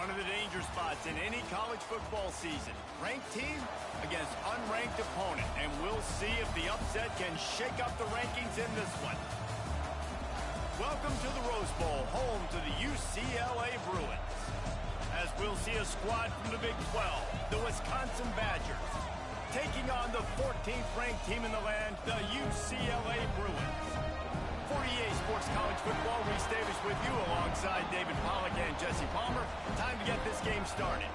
One of the danger spots in any college football season. Ranked team against unranked opponent. And we'll see if the upset can shake up the rankings in this one. Welcome to the Rose Bowl, home to the UCLA Bruins. As we'll see a squad from the Big 12, the Wisconsin Badgers, taking on the 14th ranked team in the land, the UCLA Bruins. 48 Sports College Football, Reese Davis with you alongside David Pollack and Jesse Palmer. Time to get this game started.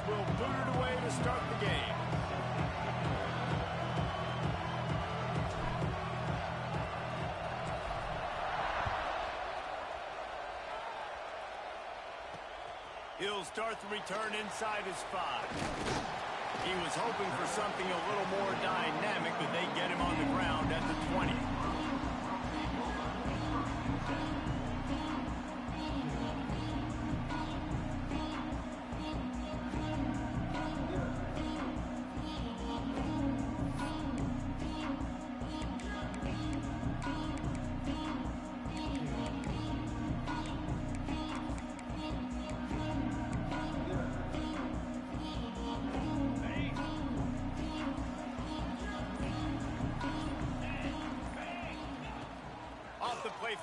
Will boot it away to start the game. He'll start the return inside his 5. He was hoping for something a little more dynamic, but they get him on the ground at the 20.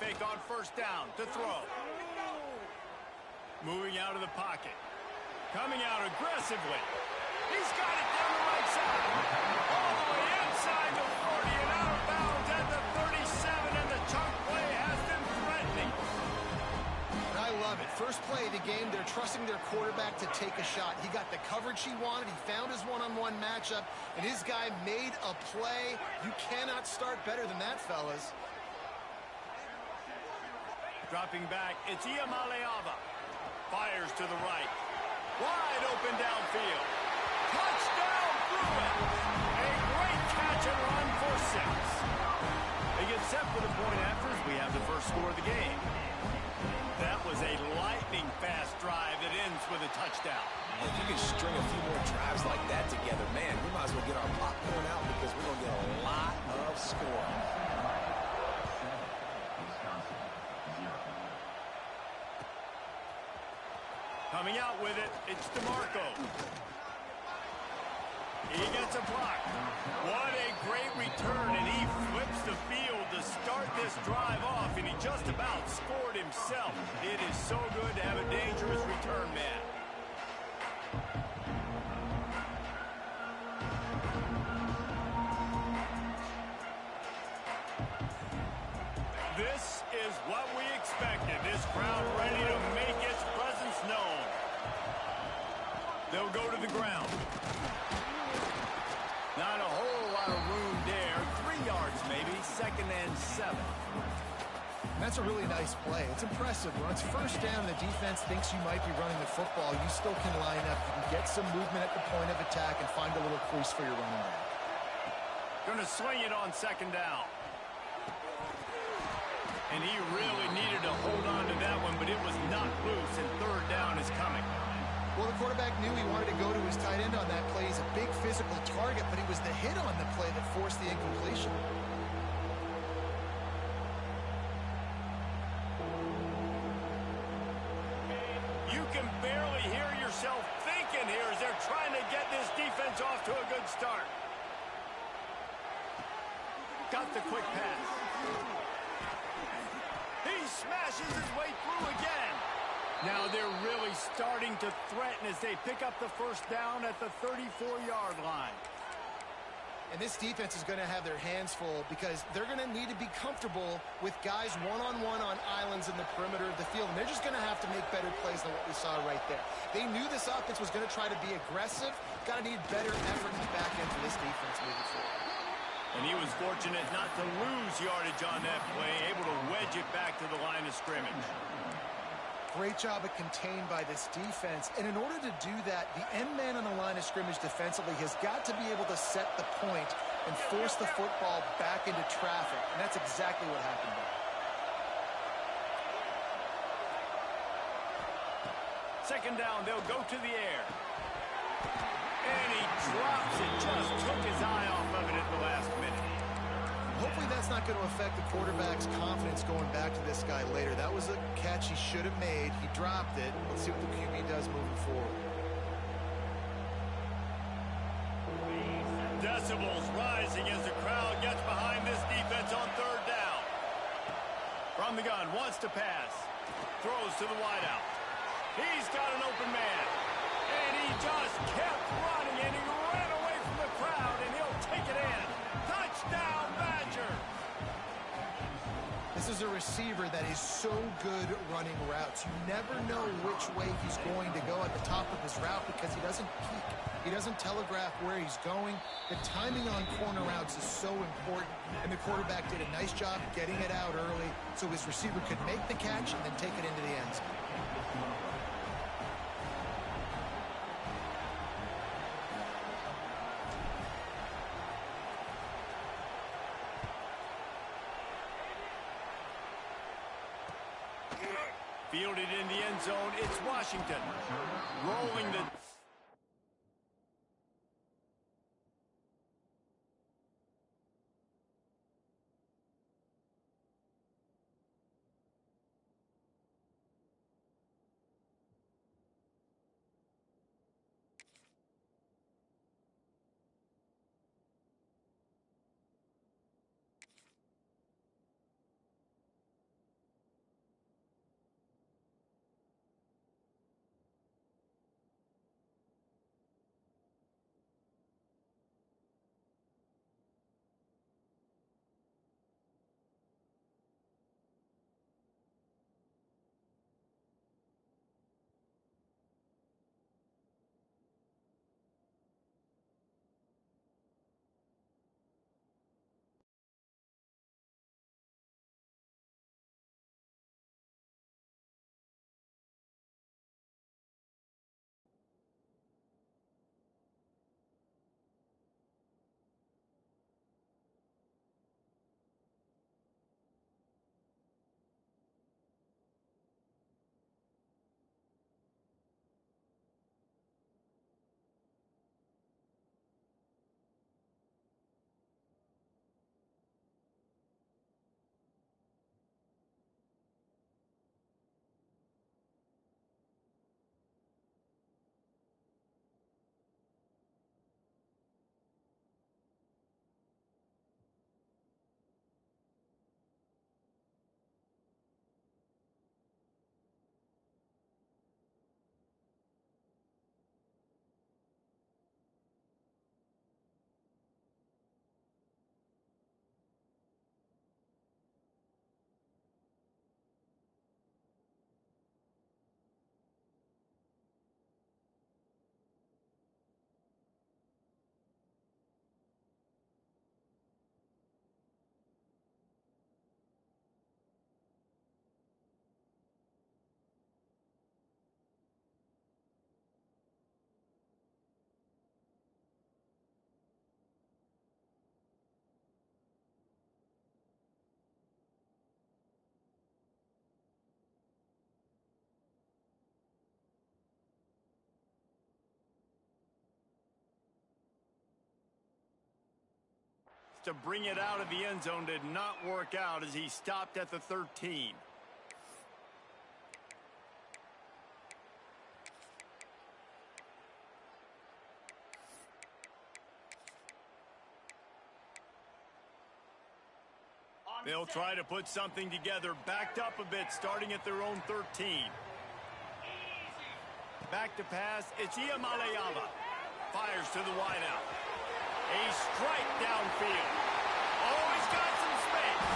Fake on first down to throw. Moving out of the pocket. Coming out aggressively. He's got it down the right side. All the way inside the 40 and out of bounds at the 37, and the chunk play has been threatening. I love it. First play of the game, they're trusting their quarterback to take a shot. He got the coverage he wanted. He found his one-on-one matchup, and his guy made a play. You cannot start better than that, fellas. Dropping back, it's Iamaleava. Fires to the right. Wide open downfield. Touchdown, Bruins! A great catch and run for 6. They get set for the point after as we have the first score of the game. That was a lightning-fast drive that ends with a touchdown. If you can string a few more drives like that together, man, we might as well get our popcorn out because we're going to get a lot of scoring. Coming out with it, it's DeMarco. He gets a block. What a great return, and he flips the field to start this drive off, and he just about scored himself. It is so good to have a dangerous return man. This is what we expected. This crowd ready to make its presence known. They'll go to the ground. Not a whole lot of room there. 3 yards maybe, 2nd and 7. That's a really nice play. It's impressive. When it's first down and the defense thinks you might be running the football, you still can line up. You can get some movement at the point of attack and find a little crease for your running back. Going to swing it on 2nd down. And he really needed to hold on to that one, but it was knocked loose, and 3rd down is coming. Well, the quarterback knew he wanted to go to his tight end on that play. He's a big physical target, but it was the hit on the play that forced the incompletion. You can barely hear yourself thinking here as they're trying to get this defense off to a good start. Got the quick pass. He smashes his way through again. Now they're really starting to threaten as they pick up the first down at the 34-yard line. And this defense is going to have their hands full because they're going to need to be comfortable with guys one-on-one on islands in the perimeter of the field. And they're just going to have to make better plays than what we saw right there. They knew this offense was going to try to be aggressive. Got to need better effort in the back end for this defense moving forward. And he was fortunate not to lose yardage on that play, able to wedge it back to the line of scrimmage. Great job at contained by this defense. And in order to do that, the end man on the line of scrimmage defensively has got to be able to set the point and force the football back into traffic. And that's exactly what happened there. Second down, they'll go to the air. And he drops it. Just took his eye off of it at the last minute. Hopefully that's not going to affect the quarterback's confidence going back to this guy later. That was a catch he should have made. He dropped it. Let's see what the QB does moving forward. Decibels rising as the crowd gets behind this defense on third down. From the gun, wants to pass. Throws to the wideout. He's got an open man. And he just kept running, and he ran away from the crowd, and he'll take it in. Touchdown, Badger! This is a receiver that is so good running routes. You never know which way he's going to go at the top of his route because he doesn't peek. He doesn't telegraph where he's going. The timing on corner routes is so important, and the quarterback did a nice job getting it out early so his receiver could make the catch and then take it into the end zone. Fielded in the end zone, it's Washington. Rolling the... To bring it out of the end zone did not work out as he stopped at the 13. They'll try to put something together, backed up a bit, starting at their own 13. Back to pass, it's Iamaleava. Fires to the wideout. A strike downfield. Oh, he's got some space.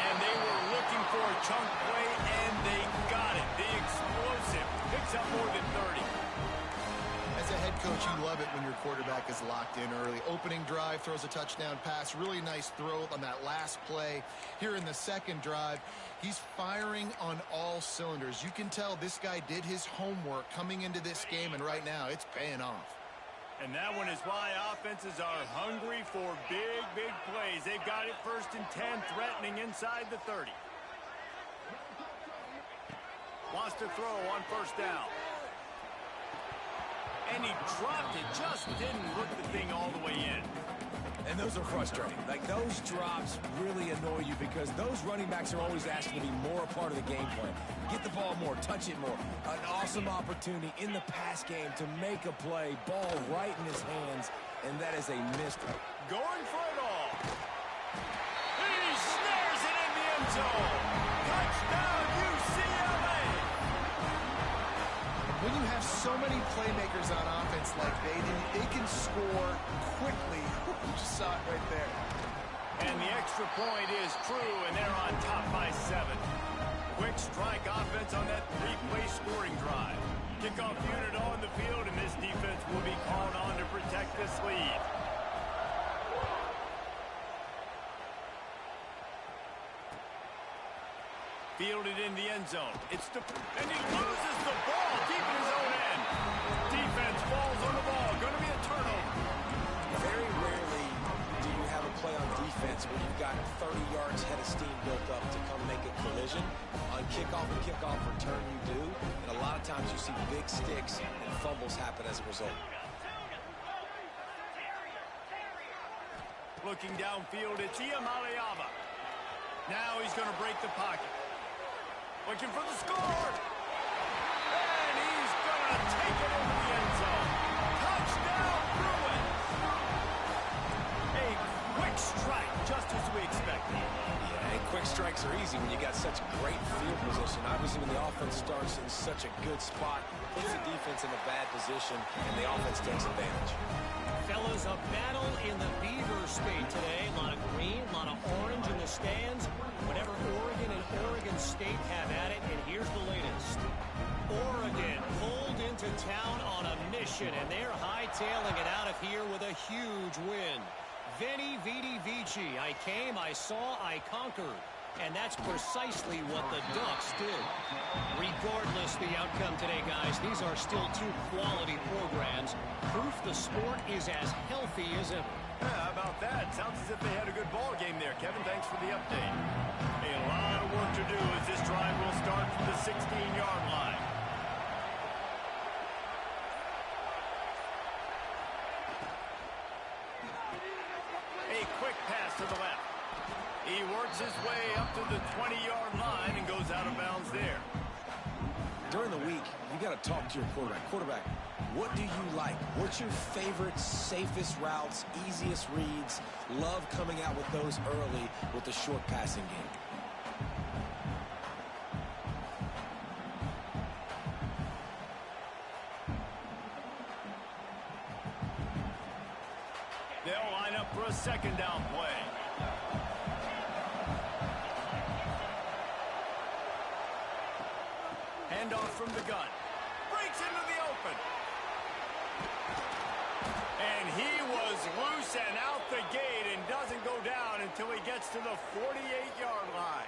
And they were looking for a chunk play, and they got it. The explosive picks up more than 30. As As a head coach, you love it when your quarterback is locked in early. Opening drive, throws a touchdown pass. Really nice throw on that last play. Here in the second drive, he's firing on all cylinders. You can tell this guy did his homework coming into this game, and right now it's paying off. And that one is why offenses are hungry for big, big plays. They've got it 1st and 10, threatening inside the 30. Wants to throw on 1st down. And he dropped it, just didn't look the thing all the way in. And those are frustrating. Like, those drops really annoy you because those running backs are always asking to be more a part of the game plan. Get the ball more, touch it more. An awesome opportunity in the pass game to make a play, ball right in his hands, and that is a missed. Going for it all. He snares it in the end zone. Touchdown, UCLA. When you have so many playmakers on offense like they can score quickly. You just saw it right there. And the extra point is true, and they're on top by 7. Quick strike offense on that 3-play scoring drive. Kickoff unit on the field, and this defense will be called on to protect this lead. Fielded in the end zone. And he loses the ball deep in his own end. Defense falls on the ball. Going to be a turnover. Very rarely do you have a play on defense where you've got 30 yards head of steam built up to come make a collision. On kickoff and kickoff return you do. And a lot of times you see big sticks and fumbles happen as a result. Looking downfield, it's Iamaleava. Now he's going to break the pocket. Looking for the score. And he's going to take it into the end zone. Touchdown, Bruins. A quick strike, just as we expected. Yeah, and quick strikes are easy when you got such great field position. Obviously, when the offense starts in such a good spot, puts the defense in a bad position, and the offense takes advantage. Fellas, a battle in the Beaver State today. A lot of green, a lot of orange in the stands. Whatever Oregon and Oregon State have at it, and here's the latest. Oregon pulled into town on a mission, and they're hightailing it out of here with a huge win. Veni, Vidi, Vici. I came, I saw, I conquered. And that's precisely what the Ducks did. Regardless the outcome today, guys, these are still 2 quality programs. Proof the sport is as healthy as ever. Yeah, how about that? Sounds as if they had a good ball game there. Kevin, thanks for the update. A lot of work to do as this drive will start from the 16-yard line. A quick pass to the left. He works his way up to the 20-yard line and goes out of bounds there. During the week, you got to talk to your quarterback. Quarterback, what do you like? What's your favorite, safest routes, easiest reads? Love coming out with those early with the short passing game. They'll line up for a 2nd down play. Handoff from the gun. Breaks into the open. And he was loose and out the gate and doesn't go down until he gets to the 48-yard line.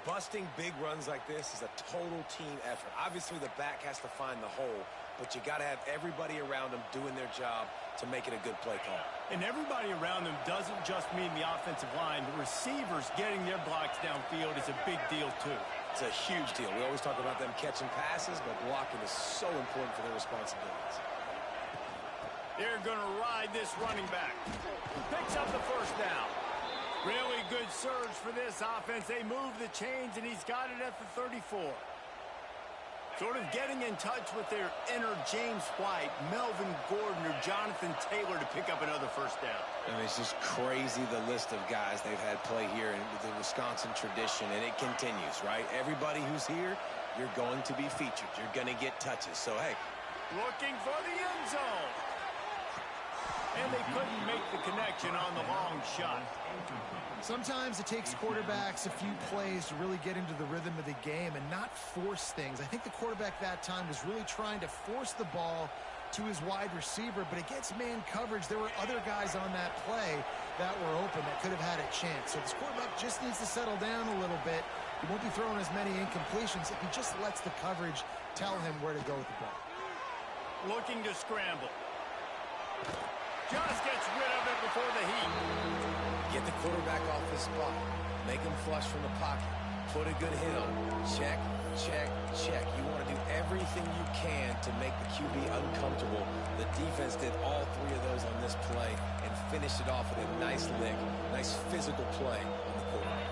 Busting big runs like this is a total team effort. Obviously, the back has to find the hole, but you got to have everybody around them doing their job to make it a good play call. And everybody around them doesn't just mean the offensive line. The receivers getting their blocks downfield is a big deal, too. It's a huge deal. We always talk about them catching passes, but blocking is so important for their responsibilities. They're going to ride this running back. Picks up the 1st down. Really good surge for this offense. They move the chains, and he's got it at the 34. Sort of getting in touch with their inner James White, Melvin Gordon, or Jonathan Taylor to pick up another 1st down. I mean, it's just crazy the list of guys they've had play here in the Wisconsin tradition, and it continues, right? Everybody who's here, you're going to be featured. You're going to get touches. So, hey. Looking for the end zone. And they couldn't make the connection on the long shot. Sometimes it takes quarterbacks a few plays to really get into the rhythm of the game and not force things. I think the quarterback that time was really trying to force the ball to his wide receiver, but against man coverage, there were other guys on that play that were open that could have had a chance. So this quarterback just needs to settle down a little bit. He won't be throwing as many incompletions if he just lets the coverage tell him where to go with the ball. Looking to scramble. Just gets rid of it before the heat. Get the quarterback off his spot. Make him flush from the pocket. Put a good hit on. Check, check, check. You want to do everything you can to make the QB uncomfortable. The defense did all three of those on this play and finished it off with a nice lick, nice physical play on the quarterback.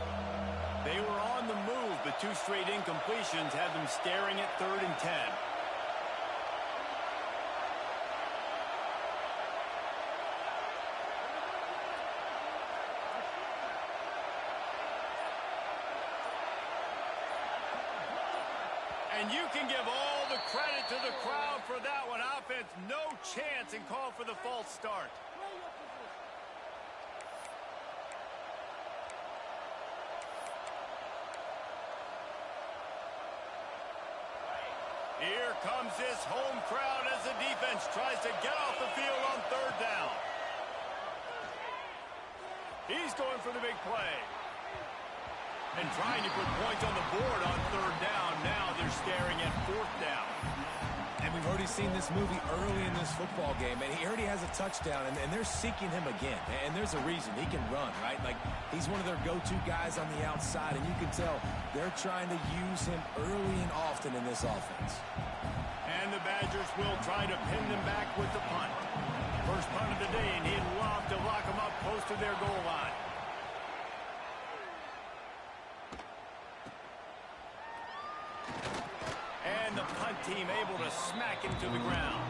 They were on the move, but two straight incompletions had them staring at 3rd and 10. And you can give all the credit to the crowd for that one. Offense, no chance, and call for the false start. Here comes this home crowd as the defense tries to get off the field on 3rd down. He's going for the big play. And trying to put points on the board on 3rd down. Now they're staring at 4th down. And we've already seen this movie early in this football game, and he already has a touchdown, and they're seeking him again. And there's a reason. He can run, right? Like, he's one of their go-to guys on the outside, and you can tell they're trying to use him early and often in this offense. And the Badgers will try to pin them back with the punt. First punt of the day, and he'd love to lock them up close to their goal line. And the punt team able to smack him to the ground.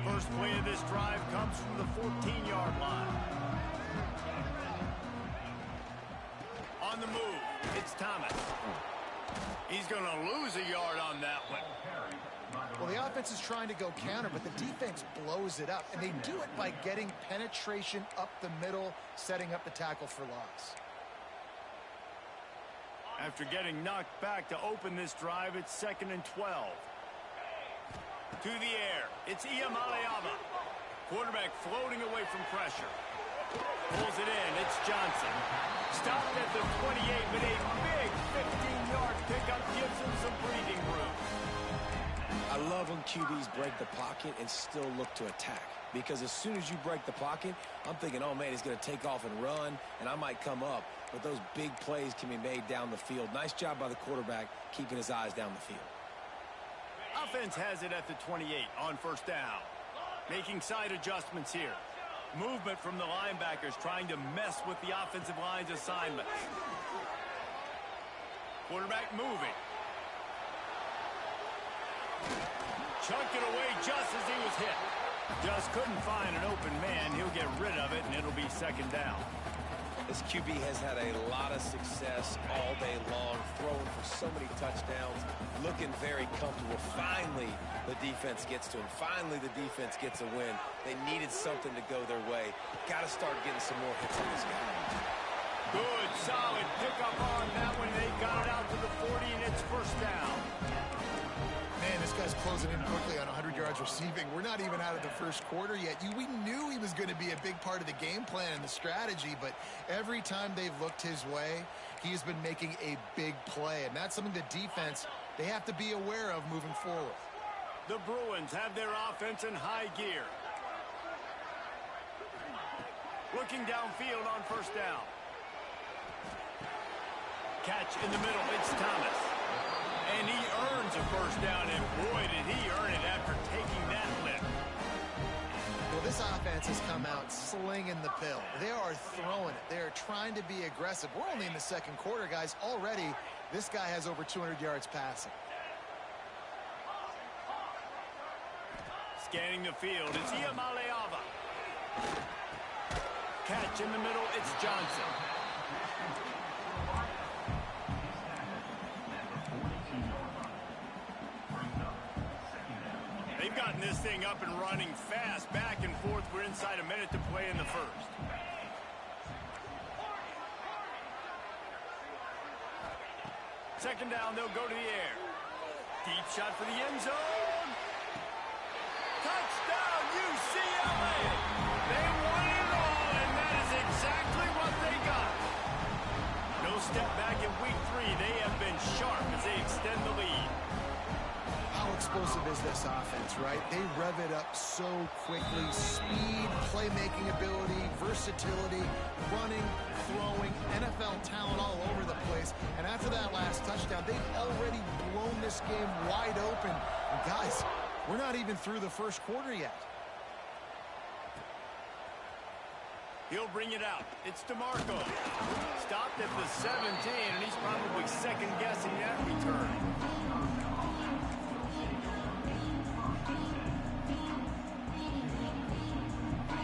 First play of this drive comes from the 14-yard line. On the move, it's Thomas. He's going to lose a yard on that one. Well, the offense is trying to go counter, but the defense blows it up, and they do it by getting penetration up the middle, setting up the tackle for loss. After getting knocked back to open this drive, it's 2nd and 12. To the air, it's Iamaleava. Quarterback floating away from pressure. Pulls it in, it's Johnson. Stopped at the 28, but a big 15-yard pickup gives him some breathing room. I love when QBs break the pocket and still look to attack. Because as soon as you break the pocket, I'm thinking, oh, man, he's going to take off and run, and I might come up. But those big plays can be made down the field. Nice job by the quarterback keeping his eyes down the field. Offense has it at the 28 on 1st down. Making side adjustments here. Movement from the linebackers trying to mess with the offensive line's assignment. Quarterback moving. Chunked it away just as he was hit. Just couldn't find an open man. He'll get rid of it, and it'll be 2nd down. This QB has had a lot of success all day long, throwing for so many touchdowns, looking very comfortable. Finally, the defense gets to him. Finally, the defense gets a win. They needed something to go their way. Got to start getting some more hits on this guy. Good, solid pickup on that one. They got it out to the 40, and it's 1st down. Man, this guy's closing in quickly on 100 yards receiving. We're not even out of the 1st quarter yet. We knew he was going to be a big part of the game plan and the strategy, but every time they've looked his way, he has been making a big play, and that's something the defense, they have to be aware of moving forward. The Bruins have their offense in high gear. Looking downfield on 1st down. Catch in the middle, it's Thomas. And he earns a 1st down, and boy, did he earn it after taking that lift. Well, this offense has come out slinging the pill. They are throwing it. They are trying to be aggressive. We're only in the 2nd quarter, guys. Already, this guy has over 200 yards passing. Scanning the field, it's Iamaleava. Catch in the middle, it's Johnson. They gotten this thing up and running fast, back and forth. We're inside a minute to play in the first. Second down, they'll go to the air. Deep shot for the end zone. Touchdown, UCLA. They won it all, and that is exactly what they got. No step back in week 3. They have been sharp as they extend the lead. How explosive is this offense, right? They rev it up so quickly. Speed, playmaking ability, versatility, running, throwing, NFL talent all over the place. And after that last touchdown, they've already blown this game wide open. And guys, we're not even through the first quarter yet. He'll bring it out. It's DeMarco. Stopped at the 17, and he's probably second-guessing that return.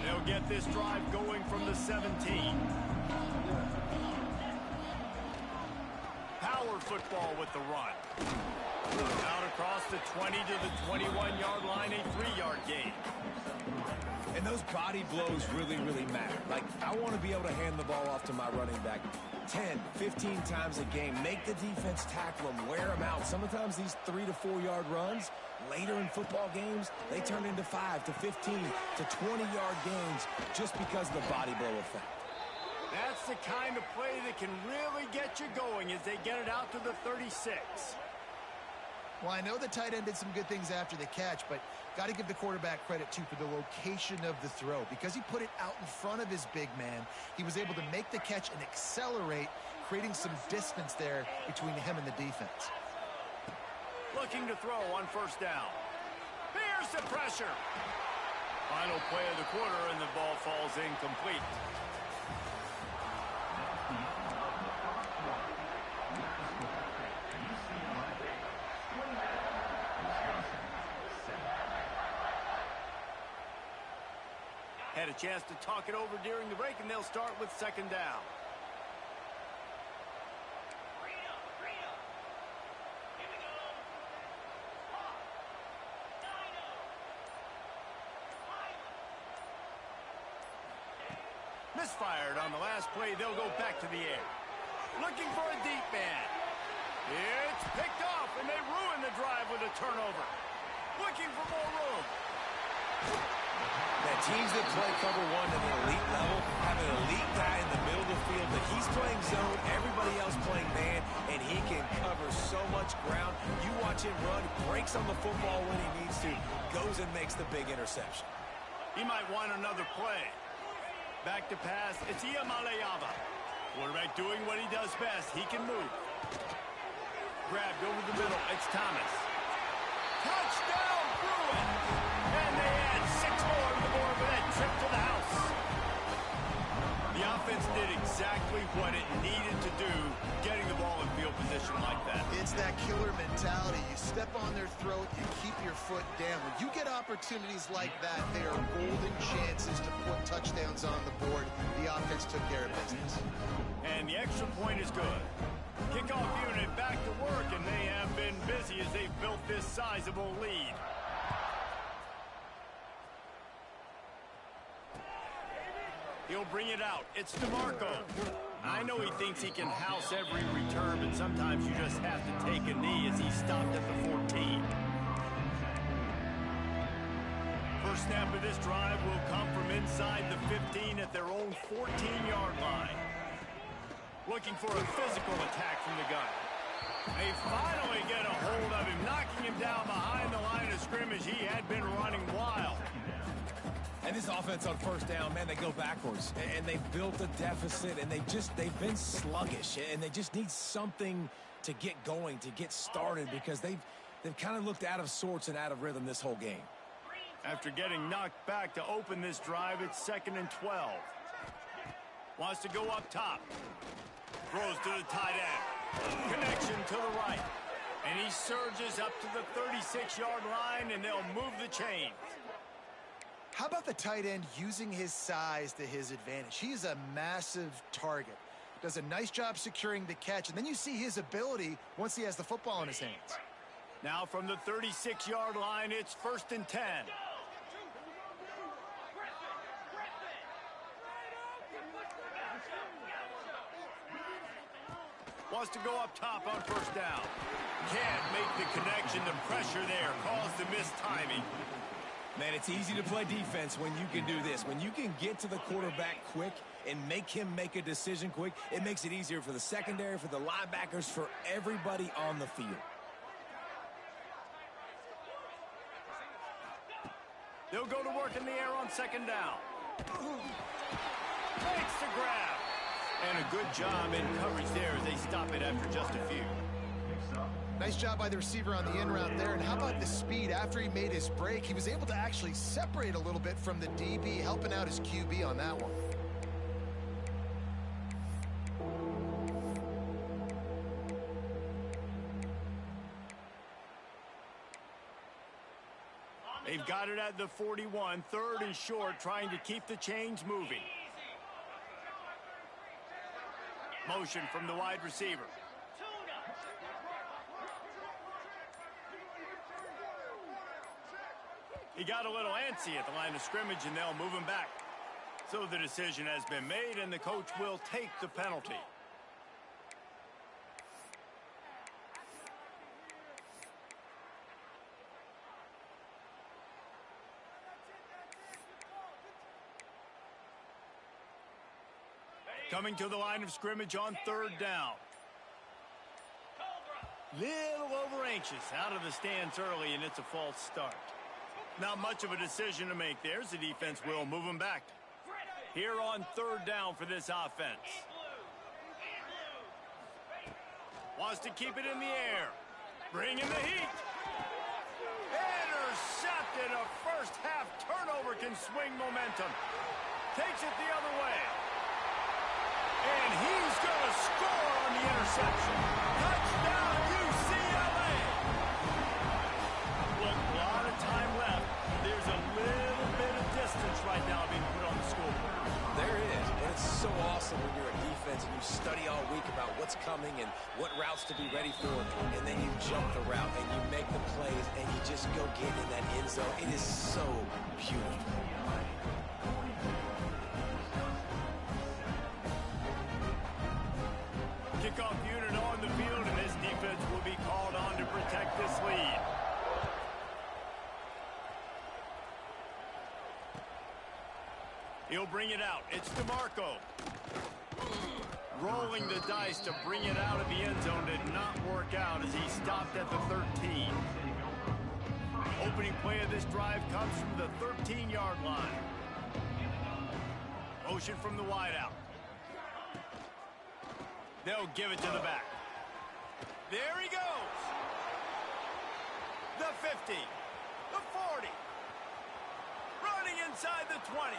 They'll get this drive going from the 17. Power football with the run. Out across the 20 to the 21-yard line, a 3-yard gain. And those body blows really, really matter. Like, I want to be able to hand the ball off to my running back 10, 15 times a game. Make the defense tackle them, wear them out. Sometimes these 3 to 4 yard runs, later in football games, they turn into 5 to 15 to 20-yard gains just because of the body blow effect. That's the kind of play that can really get you going as they get it out to the 36. Well, I know the tight end did some good things after the catch, but got to give the quarterback credit, too, for the location of the throw. Because he put it out in front of his big man, he was able to make the catch and accelerate, creating some distance there between him and the defense. Looking to throw on first down. Here's the pressure. Final play of the quarter, and the ball falls incomplete. Had a chance to talk it over during the break, and they'll start with second down. Misfired on the last play. They'll go back to the air. Looking for a deep man. It's picked off, and they ruin the drive with a turnover. Looking for more room. Now, teams that play cover one at an elite level have an elite guy in the middle of the field that he's playing zone, everybody else playing man, and he can cover so much ground. You watch him run, breaks on the football when he needs to, goes and makes the big interception. He might want another play. Back to pass, it's Iamaleava. Quarterback doing what he does best. He can move. Grabbed over the middle, it's Thomas. Touchdown, Bruin! And they add 6 more to the board with that trip to the house. The offense did exactly what it needed to do, getting the ball in field position like that. It's that killer mentality. You step on their throat, you keep your foot down. When you get opportunities like that, they are golden chances to put touchdowns on the board. The offense took care of business. And the extra point is good. Kickoff unit back to work, and they have been busy as they've built this sizable lead. He'll bring it out. It's DeMarco. I know he thinks he can house every return, but sometimes you just have to take a knee as he stopped at the 14. First snap of this drive will come from inside the 15 at their own 14-yard line. Looking for a physical attack from the gun. They finally get a hold of him, knocking him down behind the line of scrimmage. He had been running wild. And this offense on first down, man, they go backwards. And they built a deficit, and they've been sluggish. And they just need something to get going, to get started, because they've kind of looked out of sorts and out of rhythm this whole game. After getting knocked back to open this drive, it's 2nd and 12. Wants to go up top. Throws to the tight end. Connection to the right. And he surges up to the 36-yard line, and they'll move the chains. How about the tight end using his size to his advantage? He's a massive target. Does a nice job securing the catch, and then you see his ability once he has the football in his hands. Now from the 36-yard line, it's 1st and 10. Wants to go up top on 1st down. Can't make the connection. The pressure there caused the missed timing. Man, it's easy to play defense when you can do this. When you can get to the quarterback quick and make him make a decision quick, it makes it easier for the secondary, for the linebackers, for everybody on the field. They'll go to work in the air on 2nd down. Makes the grab. And a good job in coverage there as they stop it after just a few. Nice job by the receiver on the in route there. And how about the speed? After he made his break, he was able to actually separate a little bit from the DB, helping out his QB on that one. They've got it at the 41, 3rd and short, trying to keep the chains moving. Motion from the wide receiver. He got a little antsy at the line of scrimmage, and they'll move him back. So the decision has been made, and the coach will take the penalty. Coming to the line of scrimmage on 3rd down. Little over anxious out of the stands early, and it's a false start. Not much of a decision to make there. The defense will move him back. Here on 3rd down for this offense. Wants to keep it in the air. Bringing the heat. Intercepted. A first half turnover can swing momentum. Takes it the other way. And he's going to score on the interception. Touchdown, UCLA. Look, a lot of time left. There's a little bit of distance right now being put on the scoreboard. There is, and it's so awesome when you're a defense and you study all week about what's coming and what routes to be ready for, and then you jump the route and you make the plays and you just go get in that end zone. It is so beautiful. Kickoff unit on the field, and this defense will be called on to protect this lead. He'll bring it out. It's DeMarco. Rolling the dice to bring it out of the end zone did not work out as he stopped at the 13. Opening play of this drive comes from the 13-yard line. Motion from the wideout. They'll give it to the back. There he goes. The 50. The 40. Running inside the 20.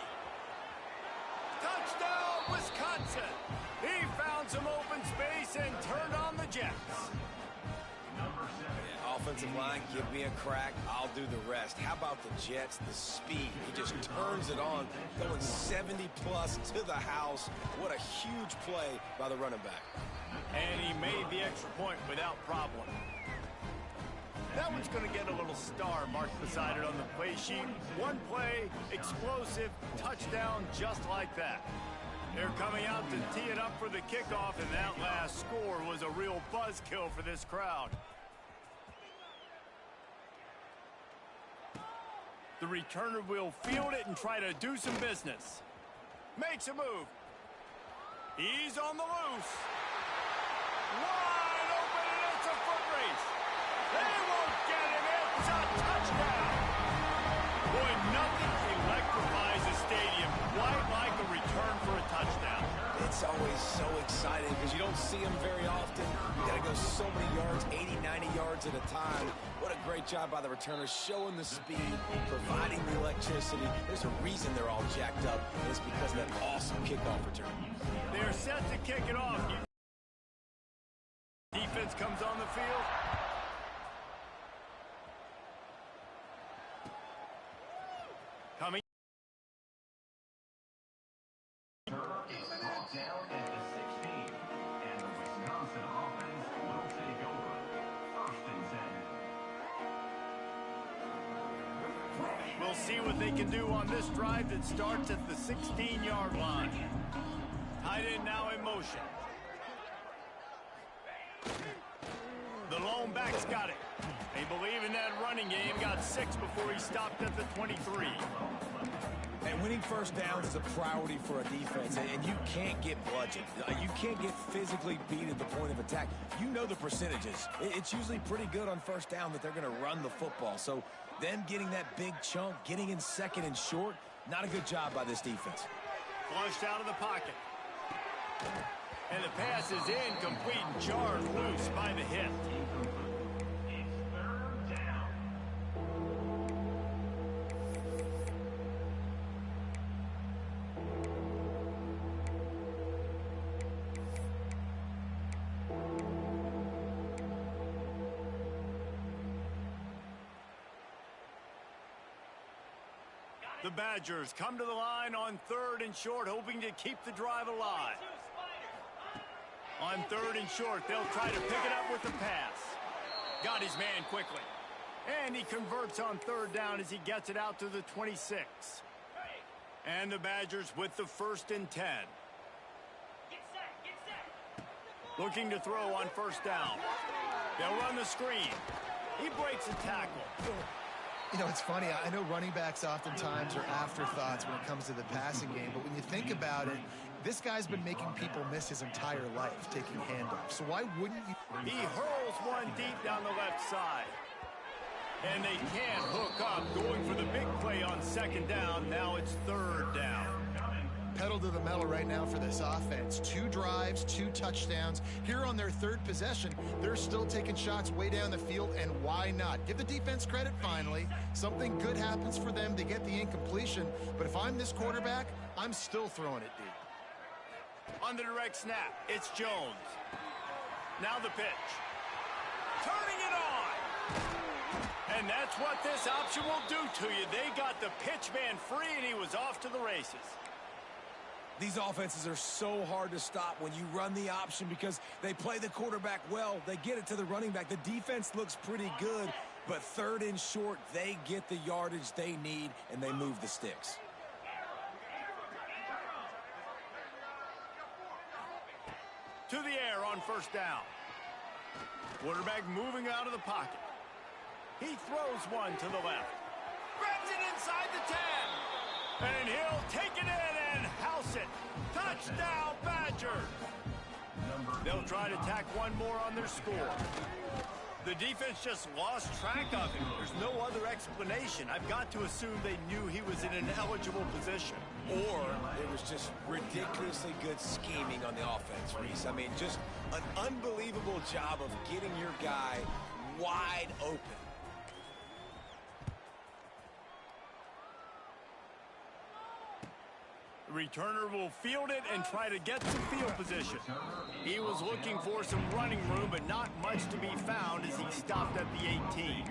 Touchdown, Wisconsin. He found some open space and turned on the Jets. Yeah, offensive line, give me a crack. I'll do the rest. How about the Jets? The speed. He just turns it on, going 70-plus to the house. What a huge play by the running back. And he made the extra point without problem. That one's going to get a little star marked beside it on the play sheet. One play, explosive, touchdown just like that. They're coming out to tee it up for the kickoff, and that last score was a real buzzkill for this crowd. The returner will field it and try to do some business. Makes a move. He's on the loose. Wide open, and it's a foot race. They won't get him. It's a touchdown. Boy, nothing electrifies a stadium quite like a return for a touchdown. It's always so exciting because you don't see them very often. You got to go so many yards, 80, 90 yards at a time. What a great job by the returners, showing the speed, providing the electricity. There's a reason they're all jacked up, and it's because of that awesome kickoff return. They're set to kick it off. Defense comes on the field. Coming. Is brought down at the 16, and the Wisconsin offense will take over. 1st and 10. They'll see what they can do on this drive that starts at the 16-yard line. Tight end now in motion. The lone back's got it. They believe in that running game. Got 6 before he stopped at the 23. And winning first downs is a priority for a defense, and you can't get bludgeoned. You can't get physically beat at the point of attack. You know the percentages. It's usually pretty good on first down that they're going to run the football. So them getting that big chunk, getting in second and short, not a good job by this defense. Flushed out of the pocket. And the pass is incomplete and jarred loose by the hit. The Badgers come to the line on 3rd and short, hoping to keep the drive alive. On 3rd and short, they'll try to pick it up with the pass. Got his man quickly. And he converts on 3rd down as he gets it out to the 26. And the Badgers with the 1st and 10. Looking to throw on 1st down. They'll run the screen. He breaks a tackle. You know, it's funny. I know running backs oftentimes are afterthoughts when it comes to the passing game, but when you think about it, this guy's been making people miss his entire life taking handoffs. So why wouldn't you? He hurls one deep down the left side. And they can't hook up, going for the big play on 2nd down. Now it's 3rd down. Pedal to the metal right now for this offense. 2 drives, 2 touchdowns. Here on their 3rd possession, they're still taking shots way down the field, and why not? Give the defense credit finally. Something good happens for them. They get the incompletion, but if I'm this quarterback, I'm still throwing it deep. On the direct snap, it's Jones. Now the pitch. Turning it on! And that's what this option will do to you. They got the pitch man free, and he was off to the races. These offenses are so hard to stop when you run the option because they play the quarterback well. They get it to the running back. The defense looks pretty good, but 3rd and short, they get the yardage they need, and they move the sticks. To the air on 1st down. Quarterback moving out of the pocket. He throws one to the left. Grabs it inside the 10. And he'll take it in and house it. Touchdown, Badgers. They'll try to tack one more on their score. The defense just lost track of him. There's no other explanation. I've got to assume they knew he was in an eligible position. Or it was just ridiculously good scheming on the offense, Reese. I mean, just an unbelievable job of getting your guy wide open. Returner will field it and try to get some field position. He was looking for some running room, but not much to be found as he stopped at the 18.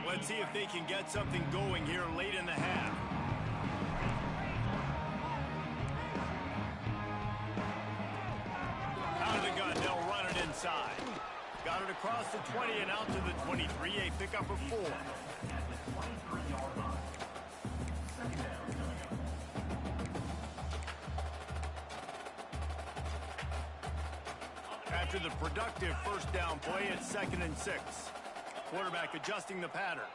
Let's see if they can get something going here late in the half. Inside. Got it across the 20 and out to the 23. A pickup of 4. After the productive 1st down play, it's 2nd and 6. Quarterback adjusting the pattern.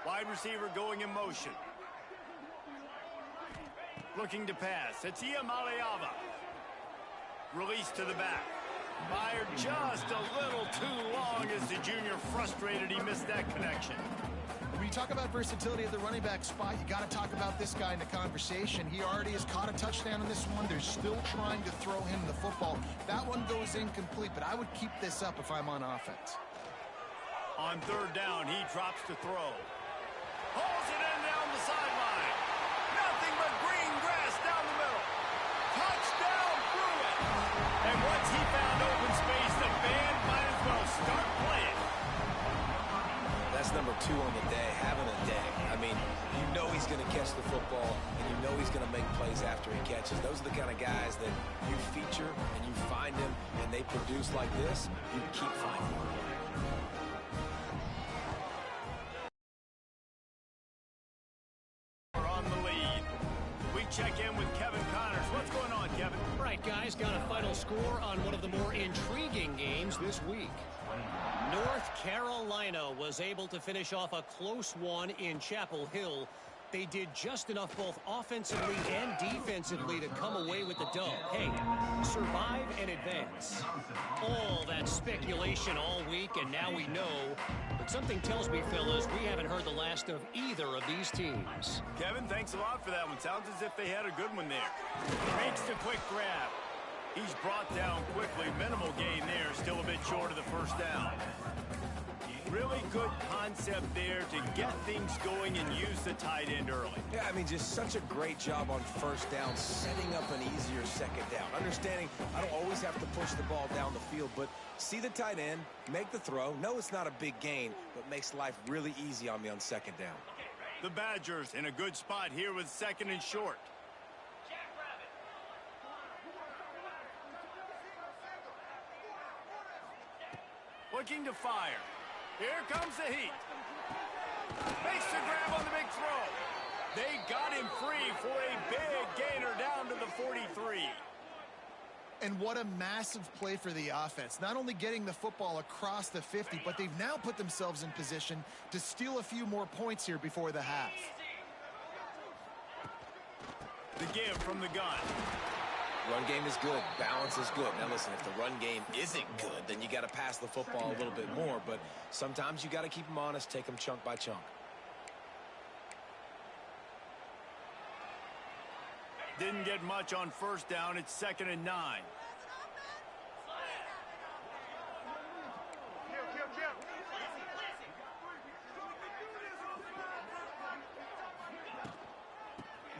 Wide receiver going in motion. Looking to pass. It's Iamaleava. Release to the back. Fired just a little too long as the junior frustrated he missed that connection. When you talk about versatility at the running back spot, you got to talk about this guy in the conversation. He already has caught a touchdown in this one. They're still trying to throw him the football. That one goes incomplete, but I would keep this up if I'm on offense. On 3rd down, he drops to throw. Pulls it in down the sideline. Nothing but green grass down the middle. Touchdown, Pruitt. And once he found open space, the band might as well start playing. That's number 2 on the day having a day. I mean, you know he's going to catch the football, and you know he's going to make plays after he catches. Those are the kind of guys that you feature and you find them, and they produce like this. You keep finding them. On the lead. We check in with Kevin Connors. What's going on, Kevin? Right, guys, got a final score on one of the more intriguing games this week. North Carolina was able to finish off a close one in Chapel Hill. They did just enough both offensively and defensively to come away with the dub. Hey, survive and advance. All that speculation all week, and now we know. But something tells me, fellas, we haven't heard the last of either of these teams. Kevin, thanks a lot for that one. Sounds as if they had a good one there. Makes the quick grab. He's brought down quickly. Minimal gain there. Still a bit short of the first down. Really good concept there to get things going and use the tight end early. Yeah, I mean, just such a great job on first down, setting up an easier second down. Understanding I don't always have to push the ball down the field, but see the tight end, make the throw. No, it's not a big gain, but makes life really easy on me on second down. The Badgers in a good spot here with second and short. Looking to fire. Here comes the heat. Makes the grab on the big throw. They got him free for a big gainer down to the 43. And what a massive play for the offense. Not only getting the football across the 50, but they've now put themselves in position to steal a few more points here before the half. The give from the gun. Run game is good. Balance is good. Now, listen, if the run game isn't good, then you got to pass the football a little bit more. But sometimes you got to keep them honest, take them chunk by chunk. Didn't get much on first down. It's 2nd and 9.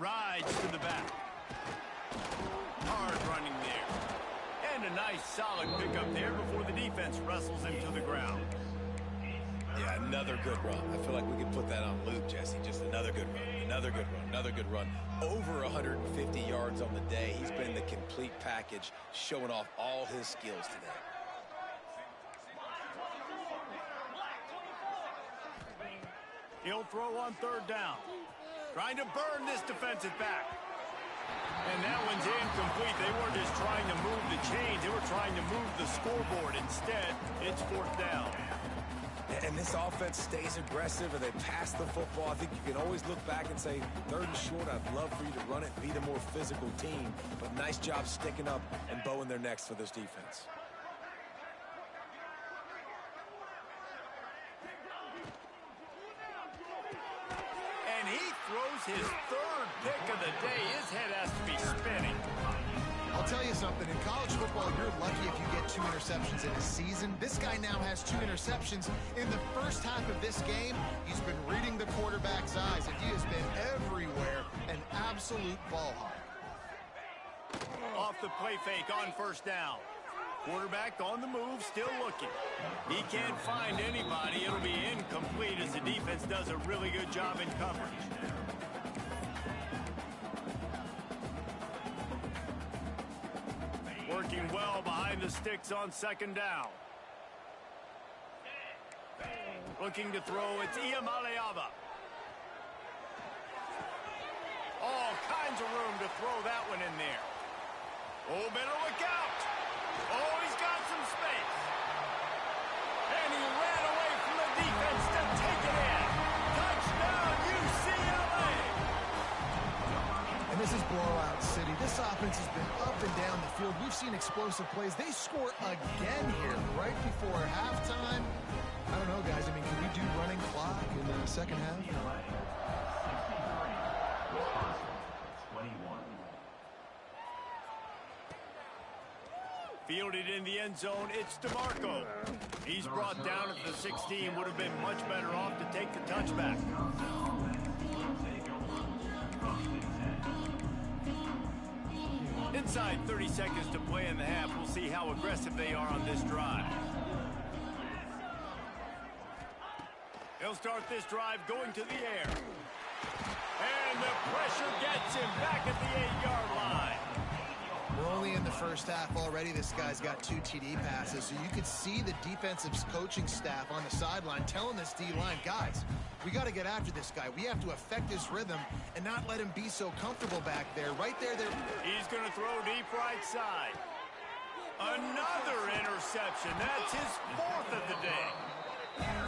Rides to the back. Hard running there. And a nice solid pickup there before the defense wrestles him to the ground. Yeah, another good run. I feel like we could put that on loop, Jesse. Just another good run, another good run, another good run. Over 150 yards on the day. He's been the complete package, showing off all his skills today. He'll throw on 3rd down. Trying to burn this defensive back. And that one's incomplete. They weren't just trying to move the chains. They were trying to move the scoreboard. Instead, it's 4th down. And this offense stays aggressive and they pass the football. I think you can always look back and say, 3rd and short, I'd love for you to run it, be the more physical team. But nice job sticking up and bowing their necks for this defense. And he throws his 3rd pick of the day. His head has to be spinning. I'll tell you something. In college football, you're lucky if you get 2 interceptions in a season. This guy now has 2 interceptions. In the first half of this game, he's been reading the quarterback's eyes, and he has been everywhere. An absolute ball hawk. Off the play fake on 1st down. Quarterback on the move, still looking. He can't find anybody. It'll be incomplete as the defense does a really good job in coverage. Working well behind the sticks on 2nd down. Looking to throw, it's Iamaleava. All kinds of room to throw that one in there. Oh, better look out. Oh, he's got some space. And he ran away from the defense to take it in. Touchdown, UCLA. And this is blowout city. This offense has been up and down the field. We've seen explosive plays. They score again here right before halftime. I don't know, guys. I mean, can we do running clock in the second half? Fielded in the end zone, it's DeMarco. He's brought down at the 16. Would have been much better off to take the touchback. Inside 30 seconds to play in the half. We'll see how aggressive they are on this drive. He'll start this drive going to the air. And the pressure gets him back at the 8-yard line. We're only in the first half already. This guy's got 2 TD passes, so you could see the defensive coaching staff on the sideline telling this D-line, guys, we got to get after this guy. We have to affect his rhythm and not let him be so comfortable back there. Right there. He's going to throw deep right side. Another interception. That's his 4th of the day.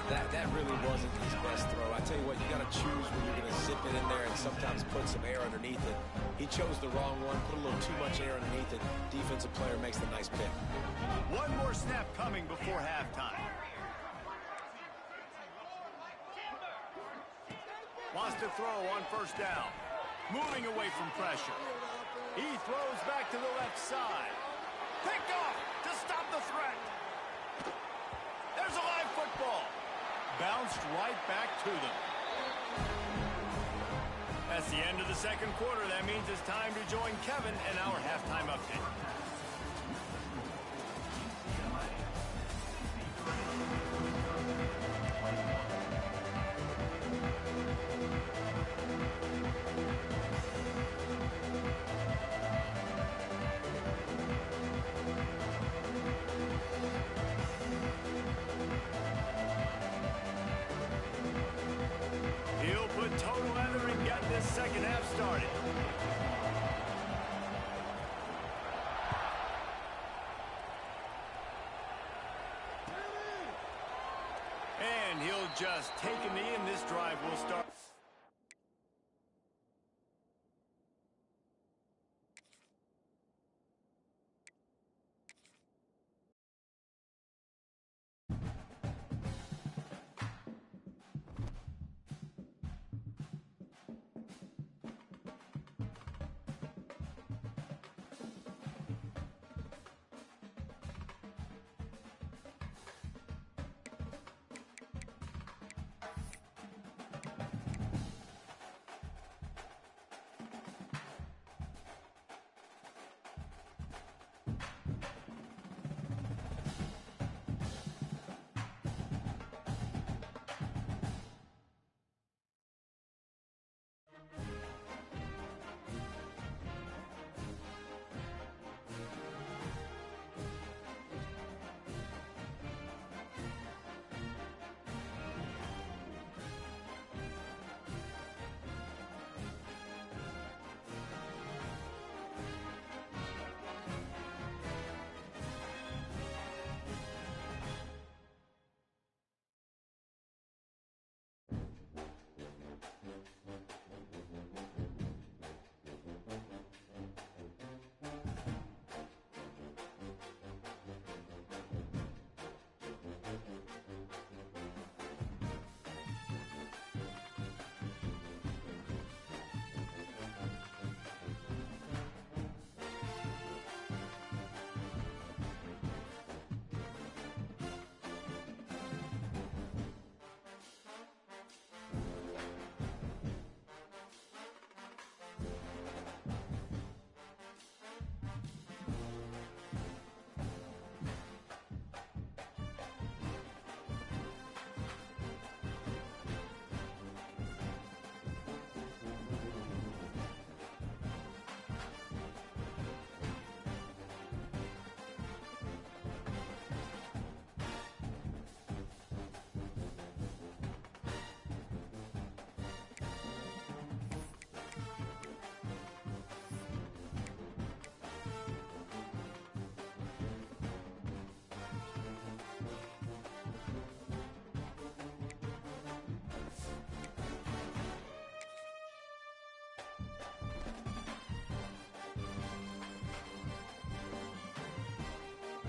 That really wasn't his best throw. I tell you what, you got to choose when you're going to zip it in there and sometimes put some air underneath it. He chose the wrong one, put a little too much air underneath it. Defensive player makes the nice pick. One more snap coming before halftime. Wants to throw on first down. Moving away from pressure. He throws back to the left side. Picked off to stop the threat. There's a live football. Bounced right back to them. That's the end of the second quarter. That means it's time to join Kevin in our halftime update. He'll put T.O.L and get this second half started. And he'll just take a knee, and this drive will start.